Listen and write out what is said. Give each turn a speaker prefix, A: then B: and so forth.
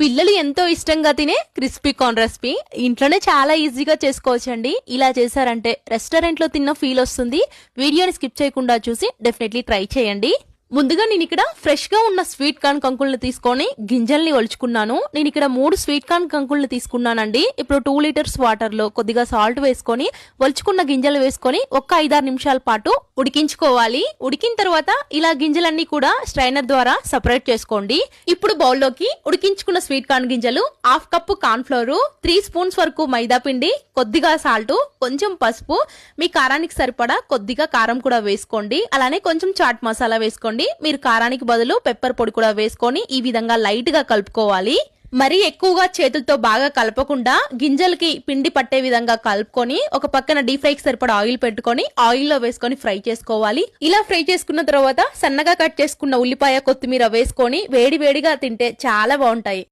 A: పిల్లలు ఎంతో ఇష్టంగా తినే క్రిస్పీ కార్న్ రెసిపీ ఇంట్లోనే చాలా ఈజీగా చేసుకోవచ్చండి. ఇలా చేశారంటే రెస్టారెంట్ లో తిన్న ఫీల్ వస్తుంది. వీడియోని స్కిప్ చేయకుండా చూసి డెఫినెట్లీ ట్రై చేయండి. ముందుగా నేను ఇక్కడ ఫ్రెష్ గా ఉన్న స్వీట్ కార్న్ కంకుల్ని తీసుకొని గింజల్ని ఒలుచుకున్నాను. నేను ఇక్కడ 3 స్వీట్ కార్న్ కంకుల్ని తీసుకున్నానండి. ఇప్పుడు 2 లీటర్స్ వాటర్ లో కొద్దిగా సాల్ట్ వేసుకొని ఒలుచుకున్న గింజలు వేసుకొని ఒక 5-6 నిమిషాల పాటు ఉడికించుకోవాలి. ఉడికిన తర్వాత ఇలా గింజలన్నీ కూడా స్ట్రైనర్ ద్వారా సెపరేట్ చేసుకోండి. ఇప్పుడు బౌల్లోకి ఉడికించుకున్న స్వీట్ కార్న్ గింజలు, 1/2 కప్పు కార్న్ ఫ్లోర్, 3 స్పూన్స్ వరకు మైదా పిండి, కొద్దిగా సాల్ట్, కొంచెం పసుపు, మీ కారానికి సరిపడా కొద్దిగా కారం కూడా వేసుకోండి. అలానే కొంచెం చాట్ మసాలా వేసుకోండి. మీరు కారానికి బదులు పెప్పర్ పొడి కూడా వేసుకొని ఈ విధంగా లైట్ గా కలుపుకోవాలి. మరీ ఎక్కువగా చేతులతో బాగా కలపకుండా గింజలకి పిండి పట్టే విధంగా కలుపుకొని ఒక పక్కన డీప్ ఫ్రైకి సరిపడా ఆయిల్ పెట్టుకొని ఆయిల్ లో వేసుకొని ఫ్రై చేసుకోవాలి. ఇలా ఫ్రై చేసుకున్న తర్వాత సన్నగా కట్ చేసుకున్న ఉల్లిపాయ, కొత్తిమీర వేసుకొని వేడి వేడిగా తింటే చాలా బాగుంటాయి.